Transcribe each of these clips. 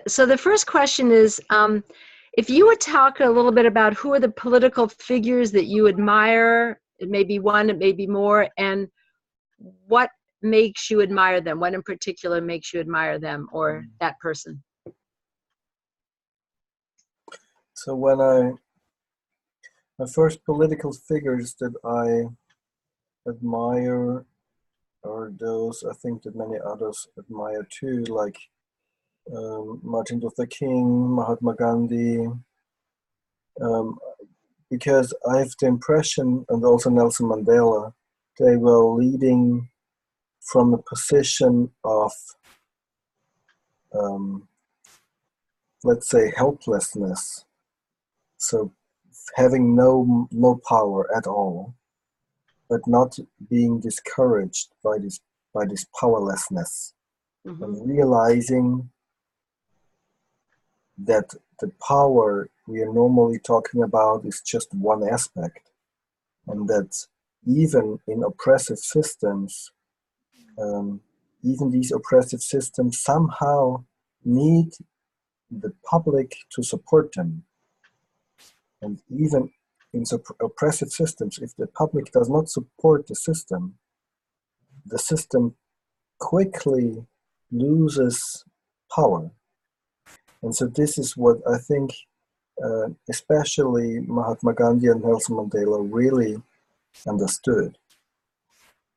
So the first question is, if you would talk a little bit about who are the political figures that you admire, it may be one, it may be more, and what makes you admire them? What in particular makes you admire them or that person? So my first political figures that I admire are those I think that many others admire too, like Martin Luther King, Mahatma Gandhi, um, because I have the impression, and also Nelson Mandela, they were leading from a position of, um, let's say, helplessness. So having no power at all, but not being discouraged by this powerlessness, Mm-hmm. and realizing that the power we are normally talking about is just one aspect, and that even in oppressive systems, um, even these oppressive systems somehow need the public to support them. And even in oppressive systems, if the public does not support the system quickly loses power. And so this is what I think, especially Mahatma Gandhi and Nelson Mandela really understood.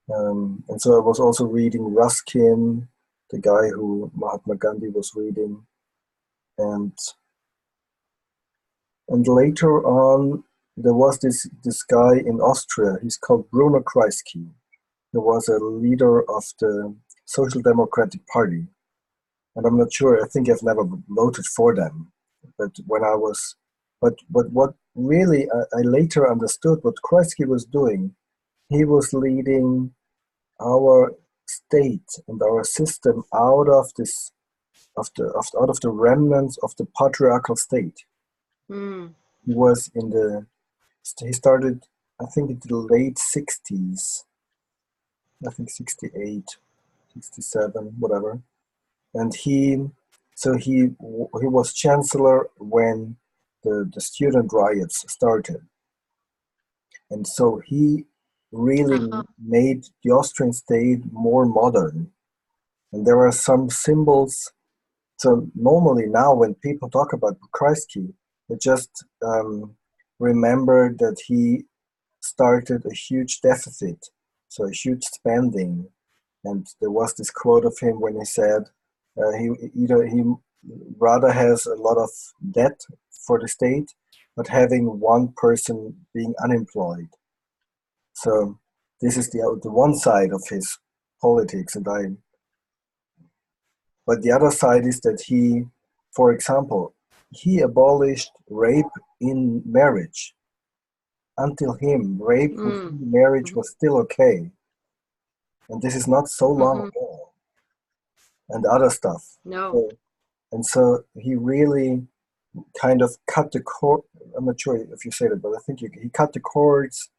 And so I was also reading Ruskin, the guy who Mahatma Gandhi was reading, and later on there was this guy in Austria. He's called Bruno Kreisky. He was a leader of the Social Democratic Party, and I'm not sure. I think I've never voted for them, but what really I later understood what Kreisky was doing. He was leading our state and our system out of this out of the remnants of the patriarchal state. Mm. He was he started, I think, in the late 60s, I think 68, 67, whatever. And he was chancellor when the student riots started. And so he really made the Austrian state more modern. And there are some symbols. So normally now when people talk about Kreisky, they just remember that he started a huge deficit, so a huge spending. And there was this quote of him when he said he rather has a lot of debt for the state, but having one person being unemployed. So this is the one side of his politics, but the other side is that he, for example, he abolished rape in marriage. Until him, rape Mm. within marriage was still okay, and this is not so long Mm-hmm. ago, and other stuff. No. So, and so he really kind of cut the cord. I'm not sure if you said it, but I think he cut the cords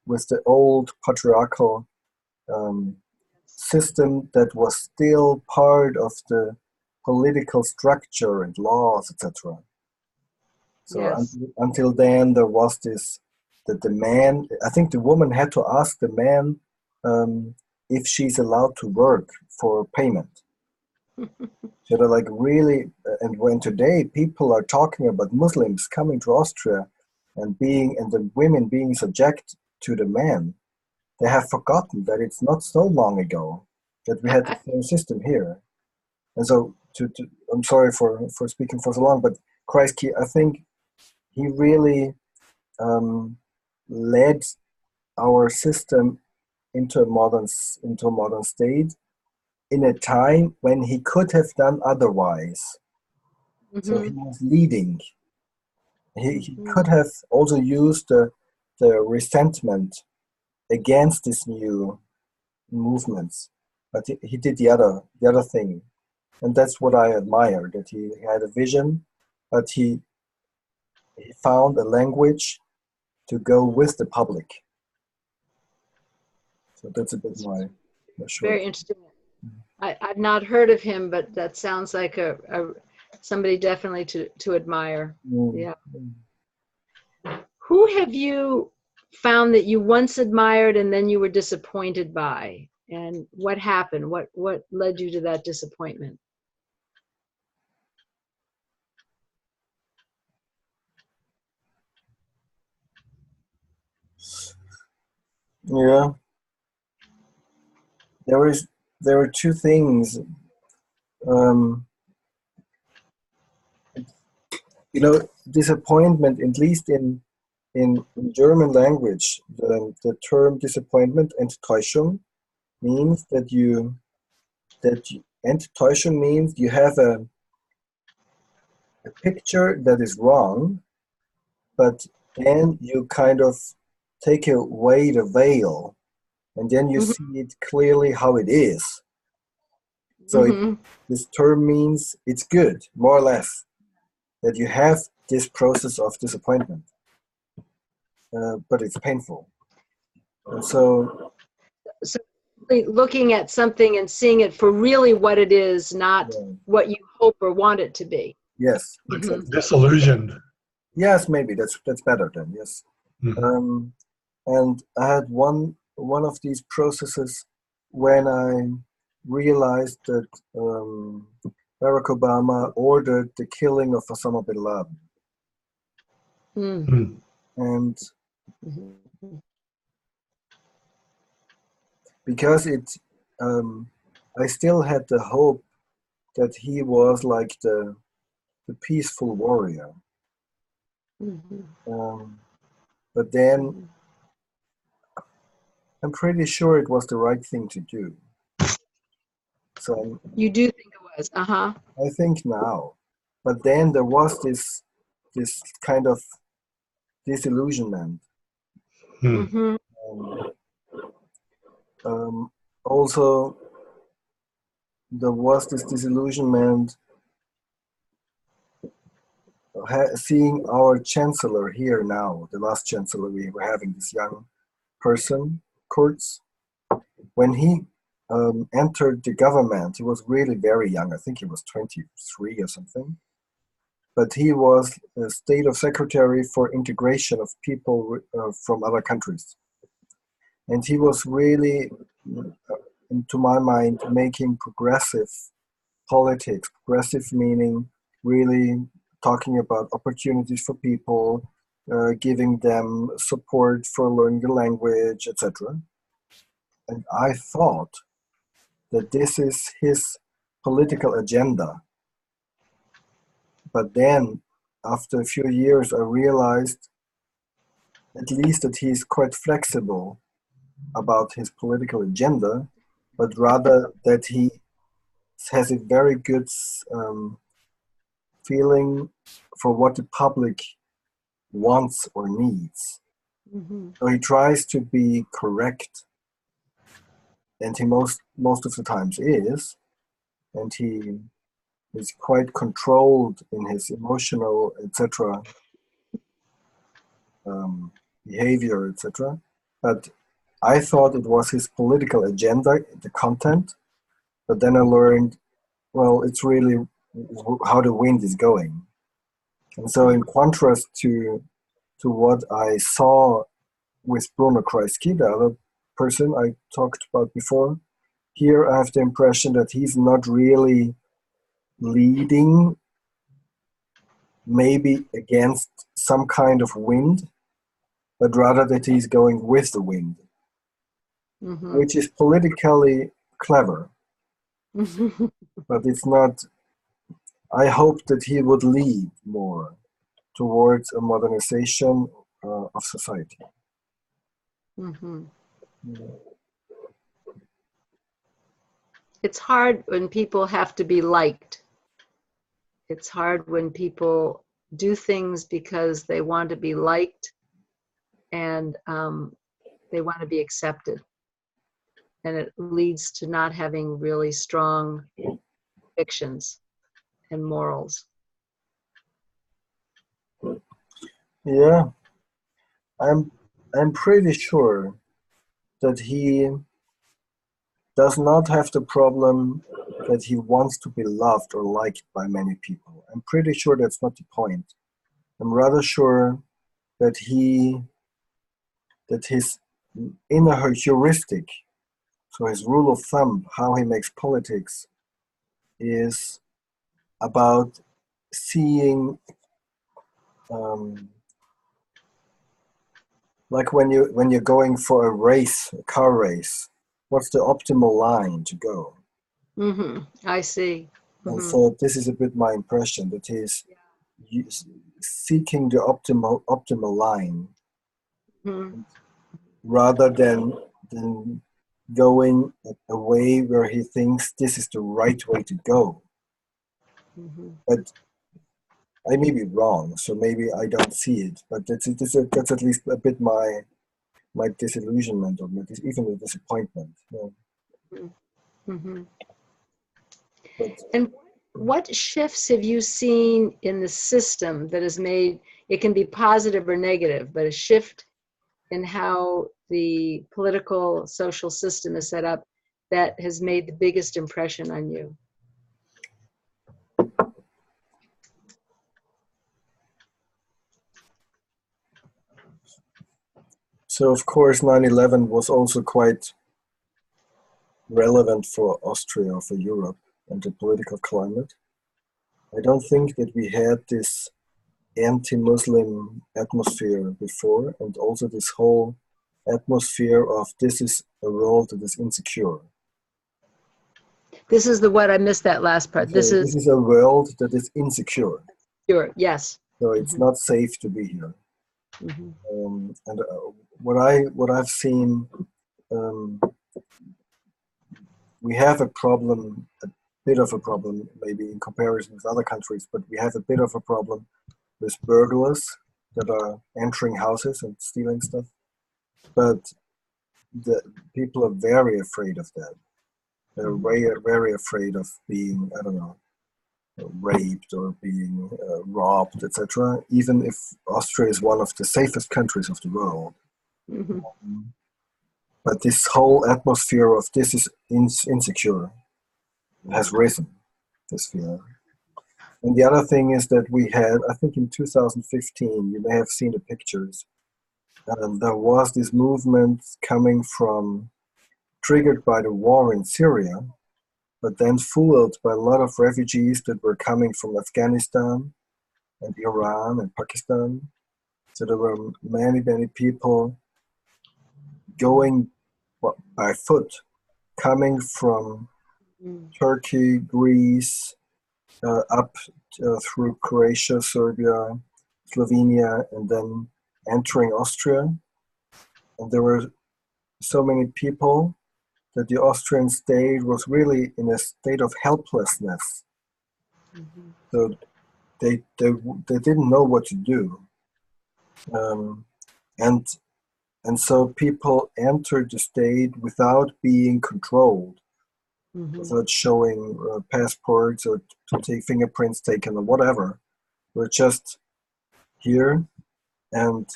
with the old patriarchal um, system that was still part of the political structure and laws, etc. So Yes. until then, there was this that the man. I think the woman had to ask the man if she's allowed to work for payment. So they're like really, and when today people are talking about Muslims coming to Austria and the women being subject to the man, they have forgotten that it's not so long ago that we had the same system here. And so, I'm sorry for speaking for so long, but Kreisky, I think he really led our system into into a modern state in a time when he could have done otherwise. So he Mm-hmm. was leading. He Mm-hmm. could have also used the resentment against these new movements, but he did the other thing, and that's what I admire. That he had a vision, but he found a language to go with the public. So that's a bit my short. Very interesting. I've not heard of him, but that sounds like somebody definitely to admire. Mm. Yeah. Who have you found that you once admired and then you were disappointed by? And what happened? What led you to that disappointment? Yeah, there were two things. Um, Disappointment, at least in German language, the term disappointment, Enttäuschung, means Enttäuschung means you have a picture that is wrong, but then you kind of take away the veil, and then you Mm-hmm. see it clearly how it is. So Mm-hmm. this term means it's good, more or less, that you have this process of disappointment, but it's painful. And so, So looking at something and seeing it for really what it is, not yeah, what you hope or want it to be. yes, Like Mm-hmm. exactly. disillusioned. Yes, maybe that's better then. Yes. Mhm. And I had one of these processes when I realized that Barack Obama ordered the killing of Osama bin Laden, Mm. and Mm-hmm. because I still had the hope that he was like the peaceful warrior. Mm-hmm. But then I'm pretty sure it was the right thing to do. So You do think it was? Uh-huh. I think now. But then there was this kind of disillusionment. Mm. Mm-hmm. Um, Also, there was this disillusionment seeing our chancellor here now, the last chancellor we were having, this young person, Kurz. When he entered the government, he was really very young. I think he was 23 or something. But he was a state of secretary for integration of people from other countries. And he was really, to my mind, making progressive politics. Progressive meaning really talking about opportunities for people, giving them support for learning the language, etc. And I thought that this is his political agenda. But then, after a few years, I realized at least that he's quite flexible about his political agenda, but rather that he has a very good feeling for what the public wants or needs. Mm-hmm. So he tries to be correct, and he most of the times is, and he is quite controlled in his emotional, etc. Behavior, etc. But I thought it was his political agenda, the content. But then I learned, well, it's really how the wind is going. And so, in contrast to what I saw with Bruno Kreisky, the other person I talked about before, here I have the impression that he's not really leading, maybe against some kind of wind, but rather that he's going with the wind, Mm-hmm. which is politically clever, Mm-hmm. but it's not. I hoped that he would lead more towards a modernization of society. Mm-hmm. It's hard when people have to be liked. It's hard when people do things because they want to be liked and they want to be accepted. And it leads to not having really strong convictions and morals. Yeah, I'm I'm pretty sure that he does not have the problem that he wants to be loved or liked by many people. I'm pretty sure that's not the point. I'm rather sure that his inner heuristic, so his rule of thumb, how he makes politics, is about seeing, like when you're going for a car race, what's the optimal line to go? I see. And so this is a bit my impression, that he's seeking the optimal line, rather than going a way where he thinks this is the right way to go. But I may be wrong, so maybe I don't see it. But that's at least a bit my disillusionment, or even a disappointment. But, and what shifts have you seen in the system that has made, it can be positive or negative, but a shift in how the political social system is set up that has made the biggest impression on you? so of course 9/11 was also quite relevant for Austria, for Europe, and the political climate. I don't think that we had this anti-Muslim atmosphere before, and also this whole atmosphere of this is a world that is insecure. This is the what? I missed that last part. This is a world that is insecure. Sure. Yes. So it's not safe to be here. And what I've seen, we have a problem, a bit of a problem, maybe in comparison with other countries, but we have a bit of a problem with burglars that are entering houses and stealing stuff. But the people are very afraid of that. They're very, very afraid of being, I don't know, raped or being robbed, etc. Even if Austria is one of the safest countries of the world. But this whole atmosphere of this is insecure has risen, this fear. And the other thing is that we had, I think in 2015, you may have seen the pictures, there was this movement coming from, triggered by the war in Syria, but then fueled by a lot of refugees that were coming from Afghanistan and Iran and Pakistan. So there were many, many people going by foot, coming from Turkey, Greece, up through Croatia, Serbia, Slovenia, and then entering Austria. And there were so many people that the Austrian state was really in a state of helplessness. So they didn't know what to do. And so people entered the state without being controlled, without showing passports or to take fingerprints taken or whatever. We're just here, and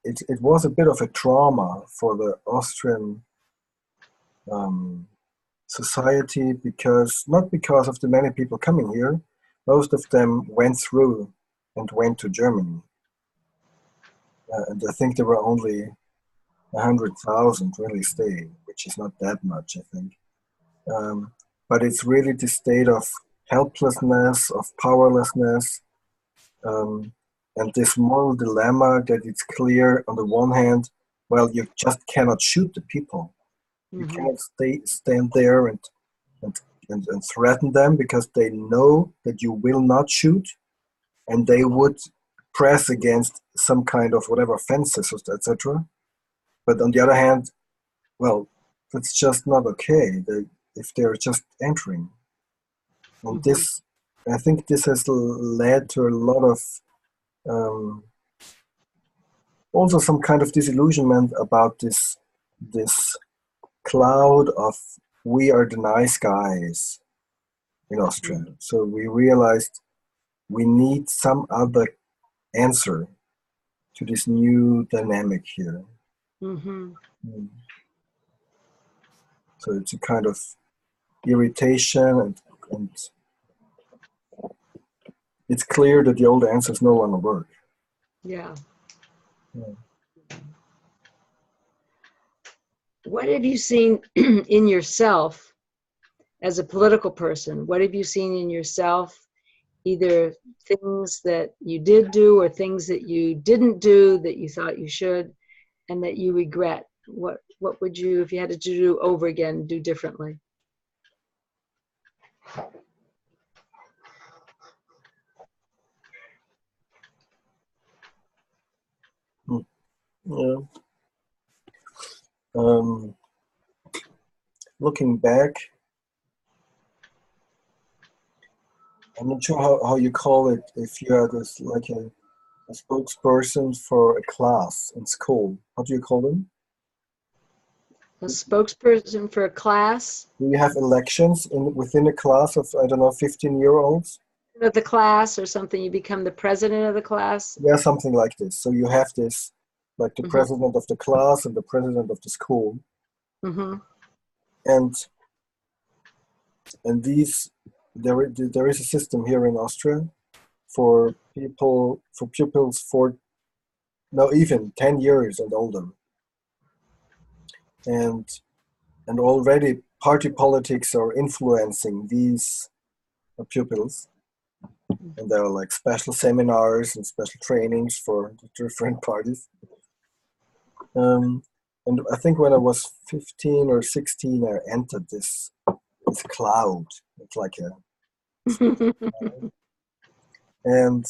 it was a bit of a trauma for the Austrian society, because not because of the many people coming here, most of them went through and went to Germany. And I think there were only 100,000 really stayed, which is not that much, I think. But it's really the state of helplessness, of powerlessness, and this moral dilemma that it's clear on the one hand, well, you just cannot shoot the people. You cannot stand there and threaten them, because they know that you will not shoot, and they would press against some kind of whatever fences, etc. But on the other hand, well, that's just not okay if they're just entering. And this, I think this has led to a lot of also some kind of disillusionment about this cloud of we are the nice guys in Austria. So we realized we need some other answer to this new dynamic here. So it's a kind of irritation, and it's clear that the old answers no longer work. Yeah. Yeah. What have you seen in yourself as a political person? What have you seen in yourself, either things that you did do or things that you didn't do that you thought you should and that you regret? What would you, if you had to do over again, do differently? Yeah. Looking back, I'm not sure how you call it if you are this, like a spokesperson for a class in school. How do you call them? A spokesperson for a class? Do you have elections within a class of, I don't know, 15-year-olds? Of the class or something, you become the president of the class? Yeah, something like this. So you have this, like the president of the class and the president of the school. And these, there is a system here in Austria for pupils for, no, even 10 years and older. And already party politics are influencing these pupils. And there are like special seminars and special trainings for the different parties. And I think when I was 15 or 16, I entered this cloud. It's like a, and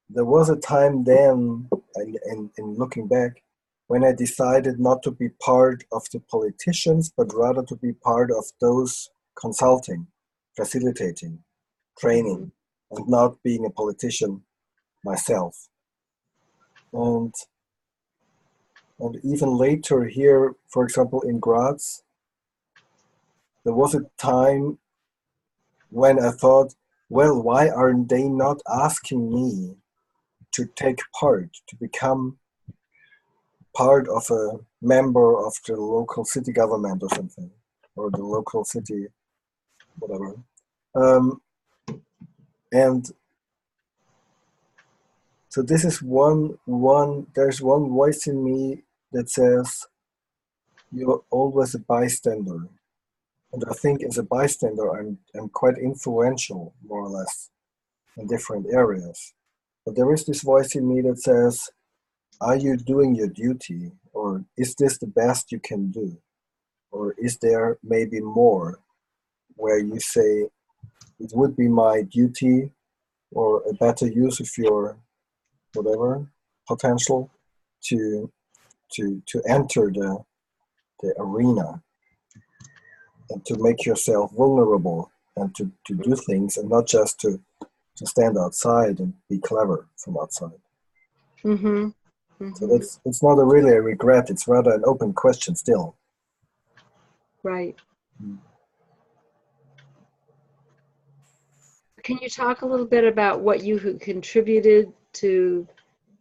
there was a time then, in looking back, when I decided not to be part of the politicians, but rather to be part of those consulting, facilitating, training, and not being a politician myself. And even later here, for example, in Graz, there was a time when I thought, well, why aren't they not asking me to take part, to become part of a member of the local city government or something, or the local city, whatever. And so this is there's one voice in me that says, you're always a bystander. And I think as a bystander, I'm quite influential, more or less, in different areas. But there is this voice in me that says, are you doing your duty? Or is this the best you can do? Or is there maybe more where you say, it would be my duty or a better use of your whatever potential to enter the arena and to make yourself vulnerable and to do things and not just to stand outside and be clever from outside. So it's not really a regret, it's rather an open question still. Right. Can you talk a little bit about what you contributed to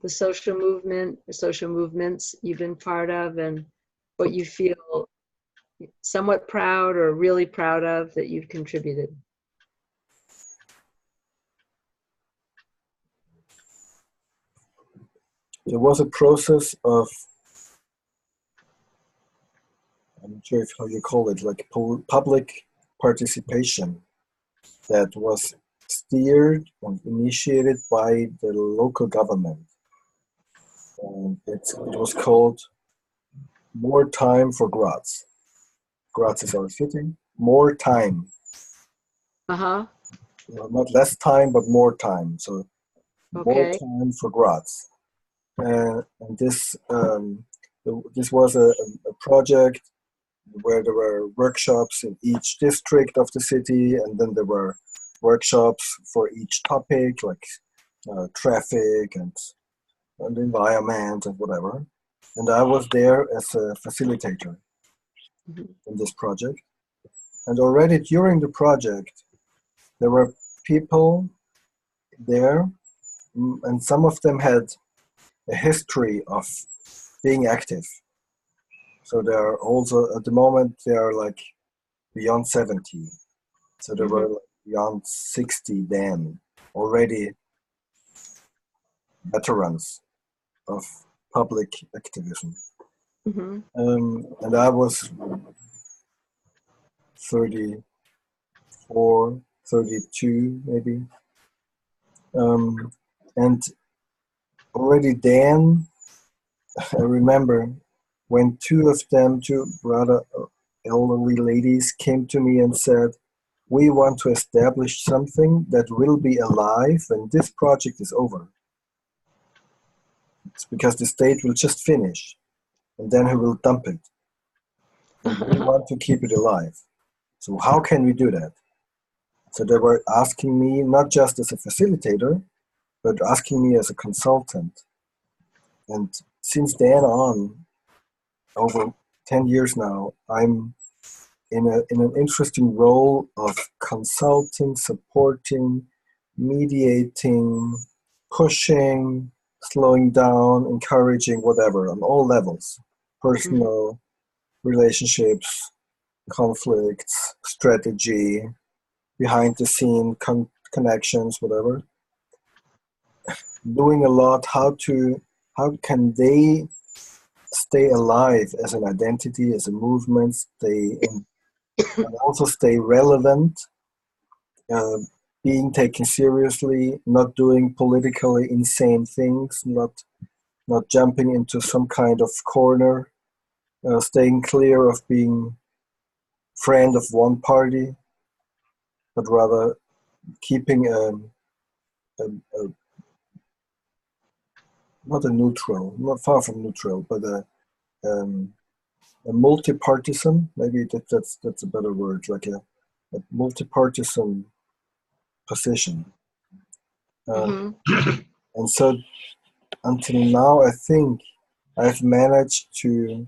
the social movement, the social movements you've been part of, and what you feel somewhat proud or really proud of that you've contributed? There was a process of, I'm not sure how you call it, like public participation that was steered and initiated by the local government. And it was called More Time for Graz. Graz is our city. More time. Not less time, but more time. So more time for Graz. And this was a project where there were workshops in each district of the city, and then there were workshops for each topic, like traffic and environment and whatever. And I was there as a facilitator in this project. And already during the project, there were people there, and some of them had a history of being active. So they are also, at the moment, they are like beyond 70. So they were like beyond 60 then, already veterans of public activism. And I was 34, 32 maybe. And already then, I remember when two rather elderly ladies came to me and said, we want to establish something that will be alive when this project is over. It's because the state will just finish and then he will dump it. And we want to keep it alive. So how can we do that? So they were asking me, not just as a facilitator, but asking me as a consultant. And since then on, over 10 years now, I'm in an interesting role of consulting, supporting, mediating, pushing, slowing down, encouraging, whatever, on all levels. Personal, relationships, conflicts, strategy, behind the scene connections, whatever. Doing a lot, how can they stay alive as an identity, as a movement, and also stay relevant, being taken seriously, not doing politically insane things, not jumping into some kind of corner, staying clear of being friend of one party, but rather keeping not a neutral, not far from neutral, but a multi-partisan, maybe that's a better word, like a multi-partisan position. And so until now, I think I've managed to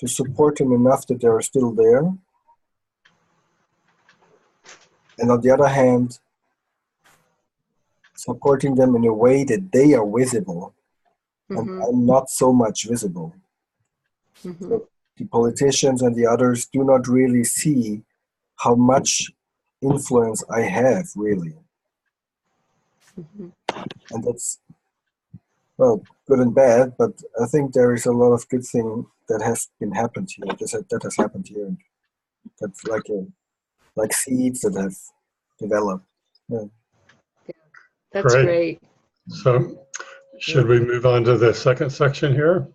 support them enough that they are still there. And on the other hand, supporting them in a way that they are visible and I'm not so much visible. So the politicians and the others do not really see how much influence I have, really. And that's, well, good and bad, but I think there is a lot of good thing that has been happened here, that has happened here. That's like seeds that have developed. Yeah. That's great. So should we move on to the second section here?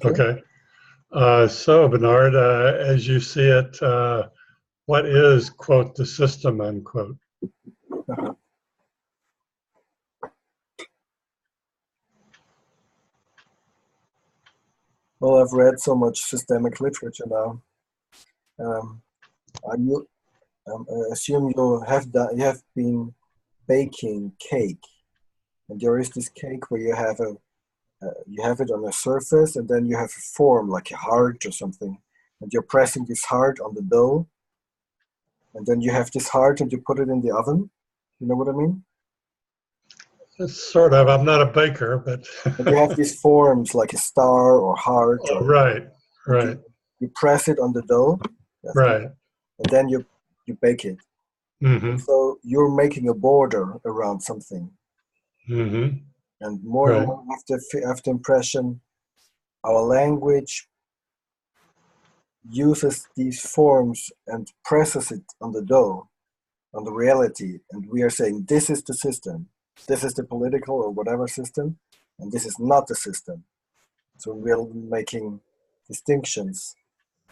Okay. So Bernhard, as you see it, what is, quote, the system, unquote? Well, I've read so much systemic literature now. I assume you have been baking cake, and there is this cake where you have it on a surface, and then you have a form like a heart or something, and you're pressing this heart on the dough, and then you have this heart, and you put it in the oven. You know what I mean? Sort of. I'm not a baker, but and you have these forms like a star or heart. Oh, right. You press it on the dough. Right. And then you bake it. So you're making a border around something. And more and more after impression, our language uses these forms and presses it on the dough, on the reality. And we are saying, this is the system. This is the political or whatever system, and this is not the system. So we're making distinctions.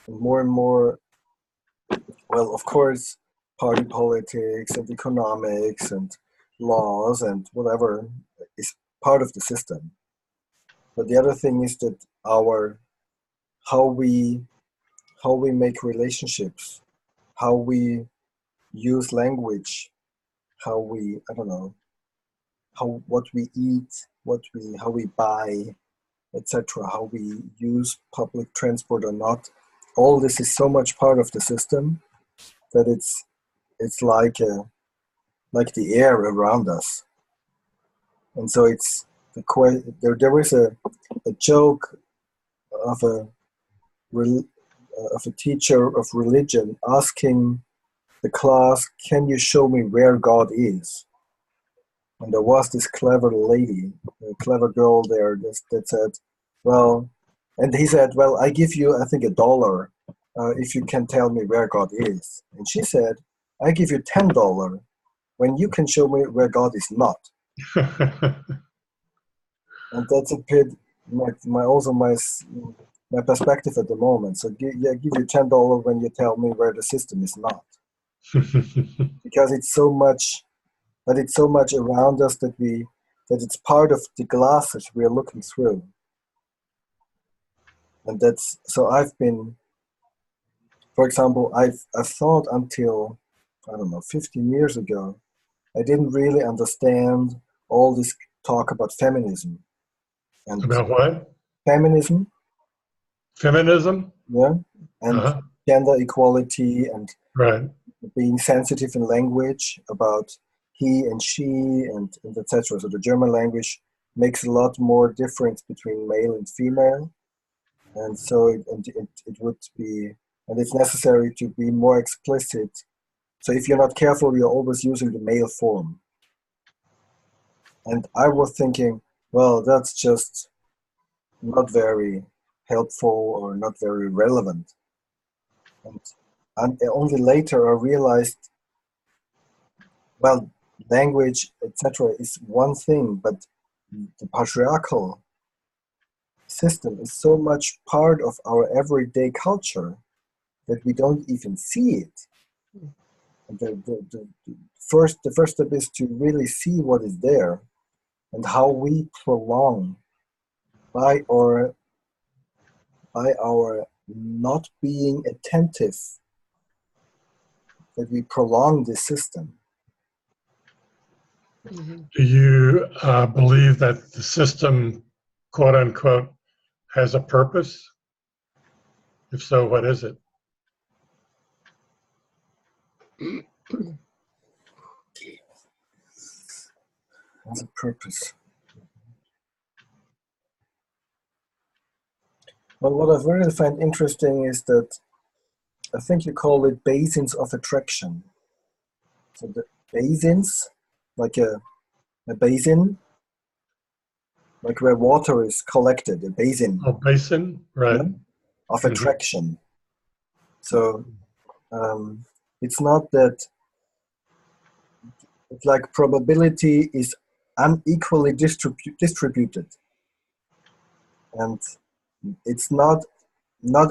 And more, well, of course, party politics and economics and laws and whatever is part of the system. But the other thing is that how we make relationships, how we use language, how we, I don't know, what we eat, how we buy, etc., how we use public transport or not. All this is so much part of the system that it's like the air around us. And so it's there is a joke of a teacher of religion asking the class, "Can you show me where God is?" And there was this clever lady, a clever girl there that said, "Well," and he said, "Well, I give you, I think, $1 if you can tell me where God is." And she said, "I give you $10 when you can show me where God is not." And that's a bit my perspective at the moment. So I give you $10 when you tell me where the system is not, because it's so much, but it's so much around us that it's part of the glasses we are looking through. And that's so I've been, for example, I've thought until, I don't know, 15 years ago, I didn't really understand all this talk about feminism and About what? feminism, Feminism? yeah, and Uh-huh. gender equality and Right. being sensitive in language about he and she and etc. So the German language makes a lot more difference between male and female, and so it would be, and it's necessary to be more explicit. So if you're not careful, you're always using the male form. And I was thinking, well, that's just not very helpful or not very relevant. And only later I realized, well, language, etc., is one thing, but the patriarchal system is so much part of our everyday culture that we don't even see it. And the first step is to really see what is there and how we prolong by our not being attentive, that we prolong this system. Do you believe that the system, quote unquote, has a purpose? If so, what is it? Has a purpose. Well, what I really find interesting is that I think you call it basins of attraction. So the basins, like a basin, like where water is collected, a basin, Oh, basin, right? yeah, of attraction. So it's not that, it's like probability is unequally distributed, and it's not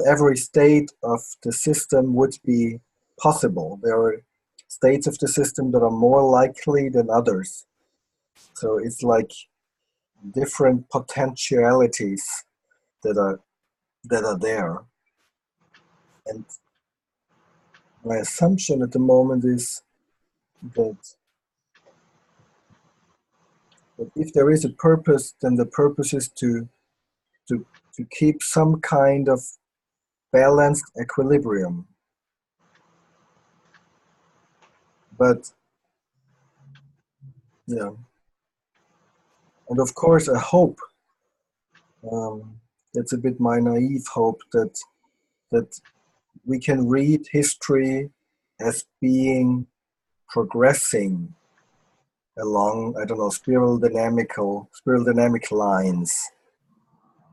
every state of the system would be possible. There are states of the system that are more likely than others. So it's like different potentialities that are there. And my assumption at the moment is that if there is a purpose, then the purpose is to keep some kind of balanced equilibrium. But yeah, and of course a hope. That's a bit my naive hope that we can read history as being progressing along, I don't know, spiral dynamic lines,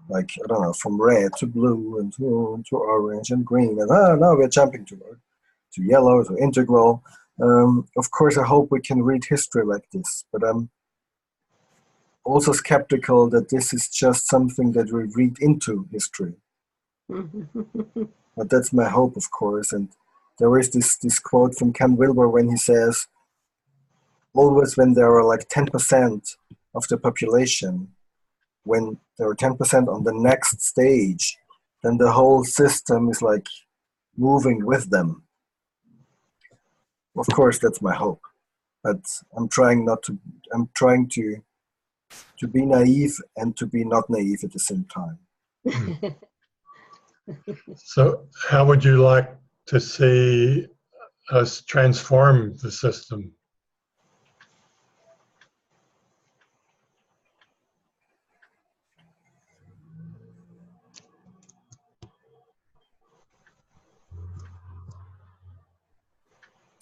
like, I don't know, from red to blue and to orange and green, and now we're jumping to yellow, to integral. Of course, I hope we can read history like this, but I'm also skeptical that this is just something that we read into history. But that's my hope, of course. And there is this quote from Ken Wilber when he says, always when there are like 10% of the population, when there are 10% on the next stage, then the whole system is like moving with them. Of course, that's my hope. But I'm trying to be naive and to be not naive at the same time. So how would you like to see us transform the system?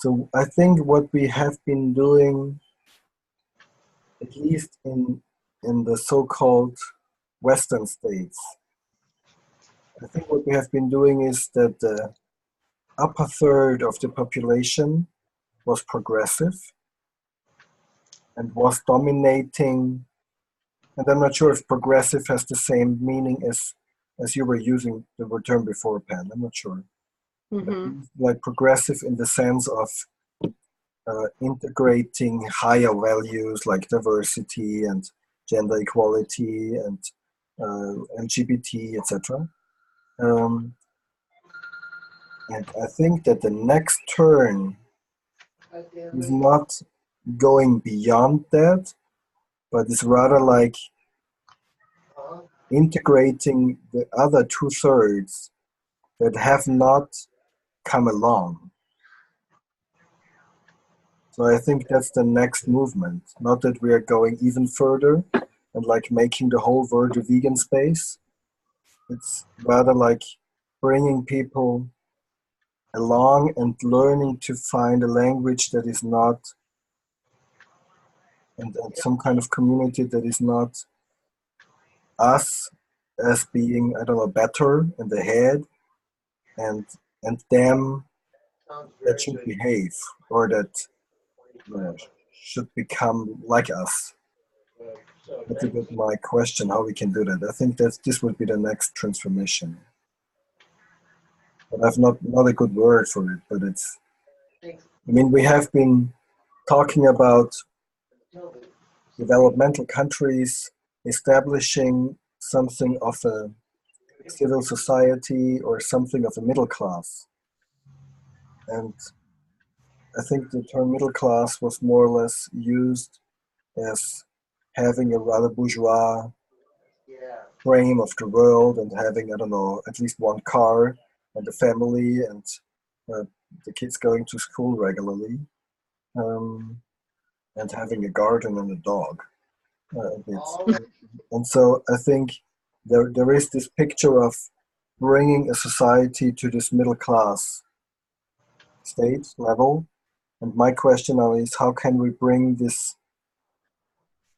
So I think what we have been doing, at least in the so-called Western states, I think what we have been doing is that the upper third of the population was progressive and was dominating. And I'm not sure if progressive has the same meaning as you were using the term before, Pan. I'm not sure. Mm-hmm. Like progressive in the sense of integrating higher values like diversity and gender equality and LGBT, etc. And I think that the next turn is not going beyond that, but is rather like integrating the other 2/3 that have not come along. So I think that's the next movement. Not that we are going even further and like making the whole world a vegan space. It's rather like bringing people along and learning to find a language that is not, and some kind of community that is not us as being, I don't know, better in the head, and them that should behave or that should become like us. That's a bit my question, how we can do that. I think that this would be the next transformation. But I've not a good word for it, but it's, I mean, we have been talking about developmental countries establishing something of a civil society or something of a middle class. And I think the term middle class was more or less used as having a rather bourgeois frame of the world and having, I don't know, at least one car and a family and the kids going to school regularly, and having a garden and a dog. And so I think there is this picture of bringing a society to this middle class state level. And my question now is, how can we bring this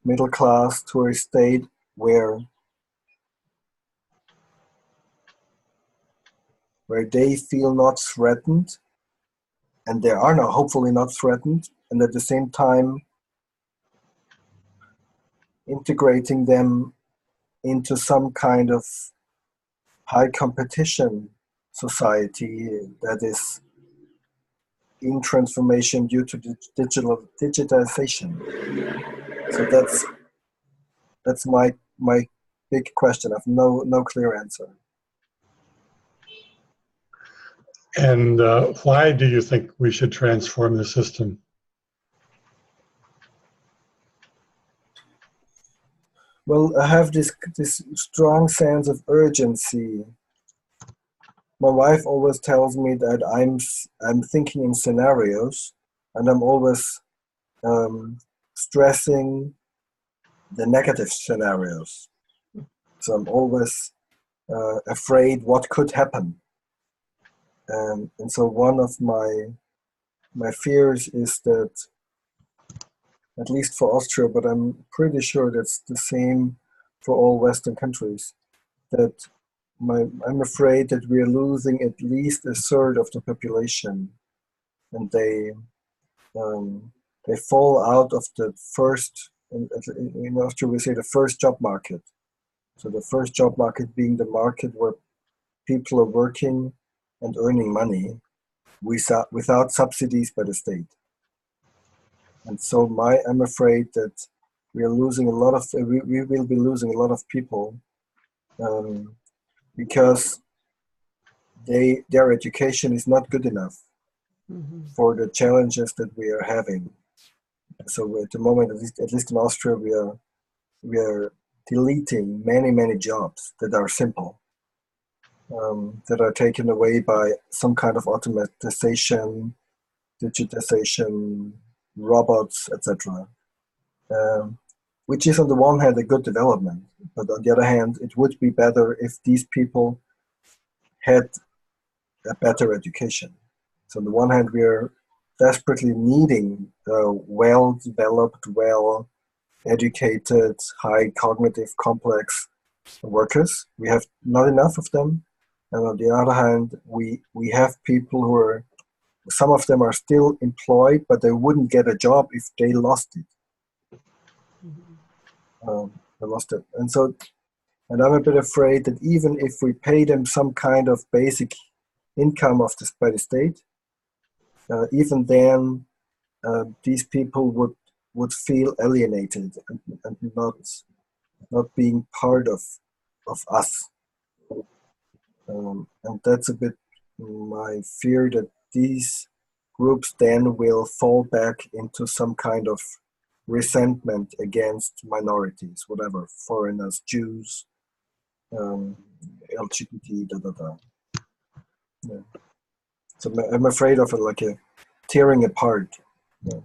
middle class to a state where they feel not threatened, and they are now hopefully not threatened, and at the same time integrating them into some kind of high competition society that is in transformation due to digitization. So that's my big question. I have no clear answer. And why do you think we should transform the system? Well, I have this strong sense of urgency. My wife always tells me that I'm thinking in scenarios, and I'm always stressing the negative scenarios. So I'm always afraid what could happen. And so one of my fears is that, at least for Austria, but I'm pretty sure that's the same for all Western countries, that I'm afraid that we are losing at least a third of the population, and they fall out of the first, in Austria we say the first job market. So the first job market being the market where people are working and earning money without subsidies by the state. And so I'm afraid that we are losing a lot of, we will be losing a lot of people because their education is not good enough for the challenges that we are having. So at the moment, at least in Austria, we are deleting many jobs that are simple, that are taken away by some kind of automatization, digitization, robots, etc. Which is on the one hand a good development, but on the other hand, it would be better if these people had a better education. So on the one hand, we are desperately needing well-developed, well-educated, high cognitive complex workers. We have not enough of them. And on the other hand, we have people who are, some of them are still employed, but they wouldn't get a job if they lost it. They lost it. And so, and I'm a bit afraid that even if we pay them some kind of basic income of this by the state, even then these people would feel alienated and not being part of us. And that's a bit my fear, that these groups then will fall back into some kind of resentment against minorities, whatever, foreigners, Jews, LGBT, Yeah. So I'm afraid of like a tearing apart. Yeah.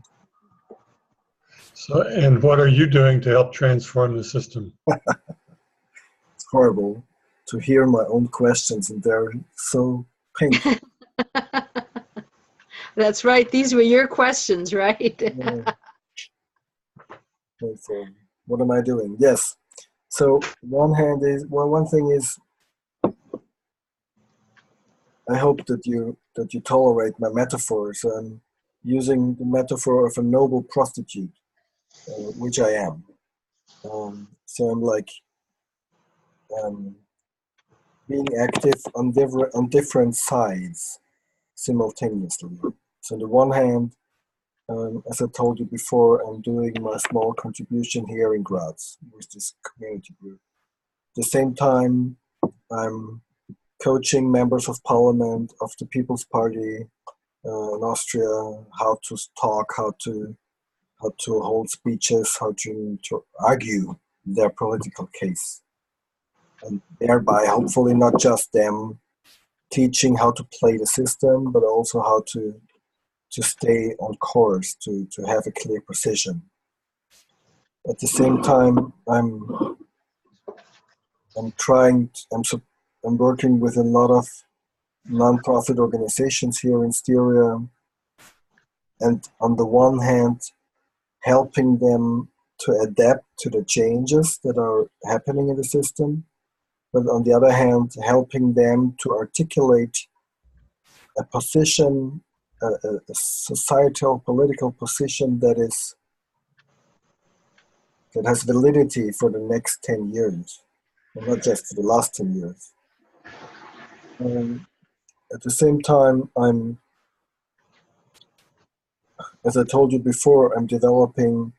So, and what are you doing to help transform the system? It's horrible to hear my own questions, and they're so painful. That's right. These were your questions, right? Yeah. So what am I doing? Yes. So one thing is, I hope that you tolerate my metaphors. I'm using the metaphor of a noble prostitute, which I am. So I'm like being active on different sides simultaneously. So on the one hand, as I told you before, I'm doing my small contribution here in Graz with this community group. At the same time, I'm coaching members of parliament of the People's Party in Austria, how to talk, how to hold speeches, how to argue their political case, and thereby hopefully not just them teaching how to play the system, but also how to stay on course, to have a clear position. At the same time, I'm working with a lot of non-profit organizations here in Styria, and on the one hand, helping them to adapt to the changes that are happening in the system, but on the other hand, helping them to articulate a position, a societal political position that has validity for the next 10 years, and not just for the last 10 years. At the same time, as I told you before, I'm developing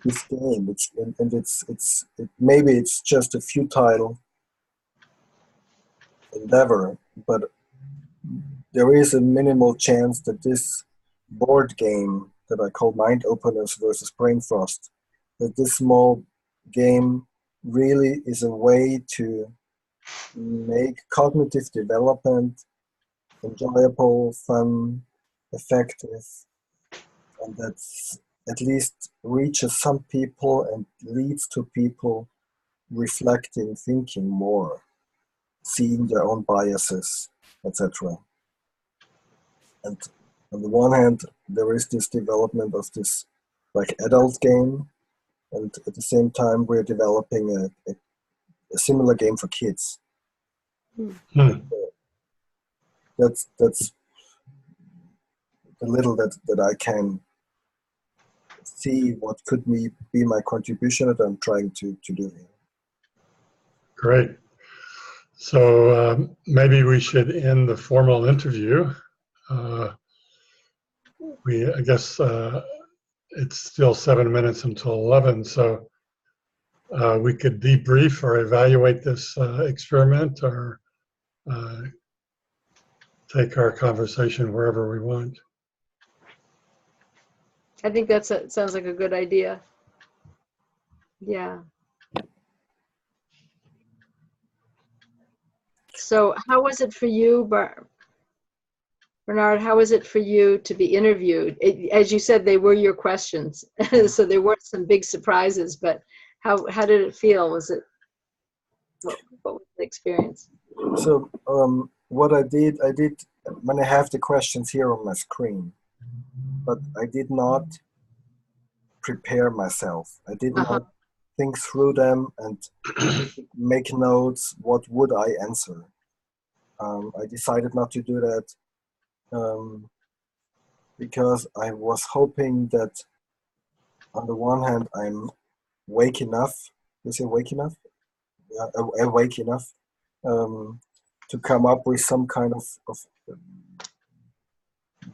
this game, maybe it's just a futile endeavor, but there is a minimal chance that this board game that I call Mind Openers versus Brain Frost, that this small game really is a way to make cognitive development enjoyable, fun, effective, and that's at least reaches some people and leads to people reflecting, thinking more, seeing their own biases, etc. And on the one hand, there is this development of this like adult game, and at the same time, we're developing a similar game for kids. That's the little that I can see what could be my contribution that I'm trying to do here. Great. So maybe we should end the formal interview. I guess it's still 7 minutes until 11, so we could debrief or evaluate this experiment, or take our conversation wherever we want. I think sounds like a good idea. Yeah. So how was it for you, Bernhard, how was it for you to be interviewed? As you said, they were your questions, so there weren't some big surprises, but how did it feel? What was the experience? So what I did, when I have the questions here on my screen, but I did not prepare myself. I did Uh-huh. not think through them and make notes. What would I answer? I decided not to do that because I was hoping that, on the one hand, I'm wake enough. You say wake enough? Yeah, awake enough to come up with some kind of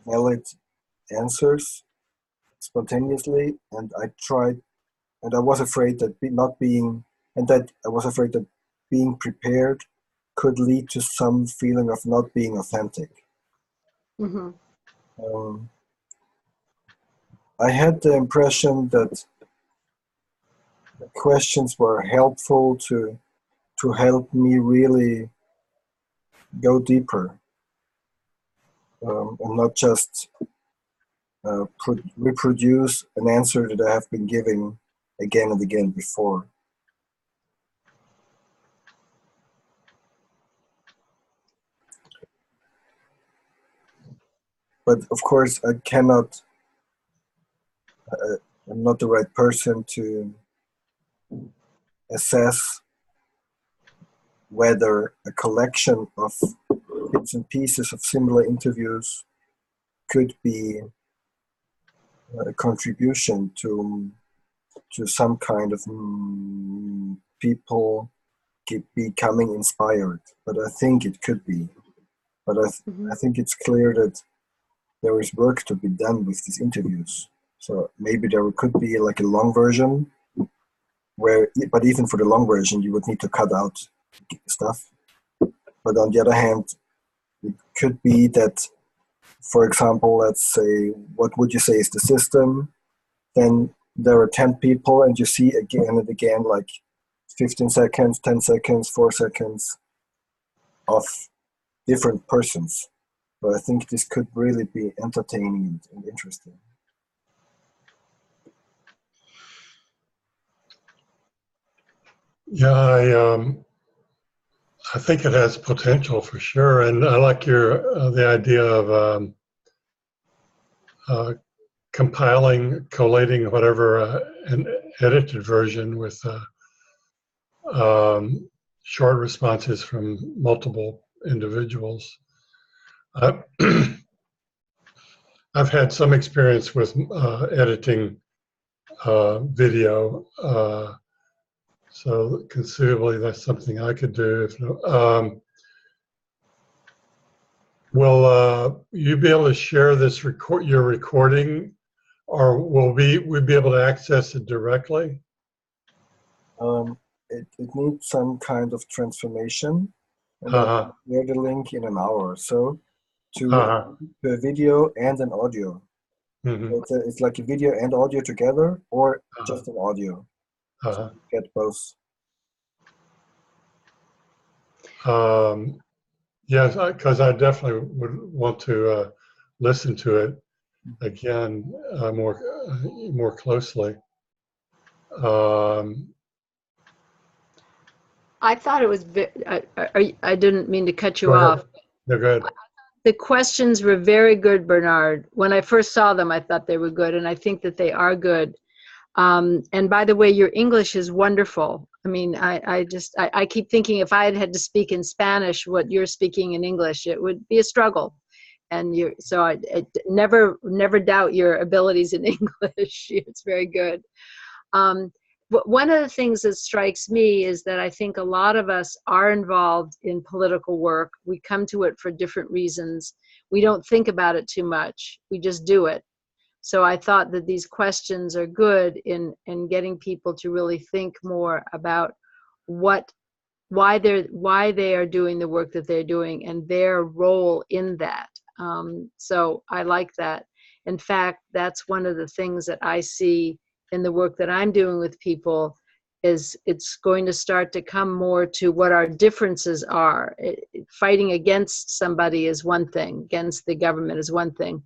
valid answers spontaneously. And I tried, and I was afraid that I was afraid that being prepared could lead to some feeling of not being authentic. Mm-hmm. I had the impression that the questions were helpful to help me really go deeper, and not just reproduce an answer that I have been giving again and again before. But of course, I'm not the right person to assess whether a collection of bits and pieces of similar interviews could be a contribution to some kind of people becoming inspired. But I think it could be. But Mm-hmm. I think it's clear that there is work to be done with these interviews. So maybe there could be like a long version but even for the long version, you would need to cut out stuff. But on the other hand, it could be that, for example, let's say, what would you say is the system? Then there are 10 people and you see again and again, like 15 seconds, 10 seconds, 4 seconds of different persons. So I think this could really be entertaining and interesting. Yeah, I think it has potential for sure, and I like the idea of collating whatever an edited version with short responses from multiple individuals. I've had some experience with editing video, so conceivably that's something I could do. If no, will you be able to share this your recording, or will we be able to access it directly? It needs some kind of transformation, and I'll share the link in an hour or so to a video and an audio. Mm-hmm. It's like a video and audio together, or just an audio. So you get both. Yes, because I definitely would want to listen to it again more closely. I thought it was. I didn't mean to cut you Go ahead. off. No, go ahead. The questions were very good, Bernhard. When I first saw them, I thought they were good, and I think that they are good. And by the way, your English is wonderful. I mean, I keep thinking if I had to speak in Spanish what you're speaking in English, it would be a struggle. And I never doubt your abilities in English. It's very good. But one of the things that strikes me is that I think a lot of us are involved in political work. We come to it for different reasons. We don't think about it too much. We just do it. So I thought that these questions are good in getting people to really think more about why they are doing the work that they're doing and their role in that. So I like that. In fact, that's one of the things that I see in the work that I'm doing with people is it's going to start to come more to what our differences are. Fighting against somebody is one thing, against the government is one thing.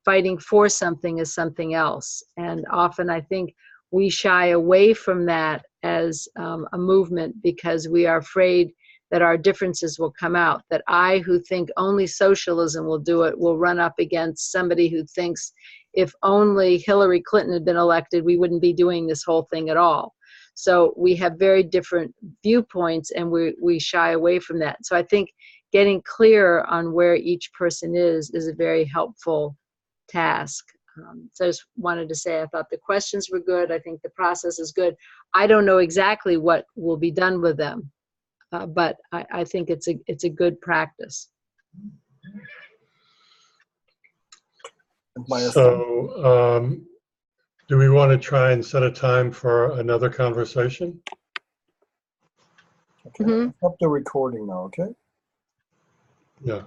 Fighting for something is something else. And often I think we shy away from that as a movement because we are afraid that our differences will come out, that I, who think only socialism will do it, will run up against somebody who thinks if only Hillary Clinton had been elected, we wouldn't be doing this whole thing at all. So we have very different viewpoints, and we shy away from that. So I think getting clear on where each person is a very helpful task. So I just wanted to say I thought the questions were good. I think the process is good. I don't know exactly what will be done with them, but I think it's a good practice. So do we want to try and set a time for another conversation? Okay, stop the recording now, okay? Yeah.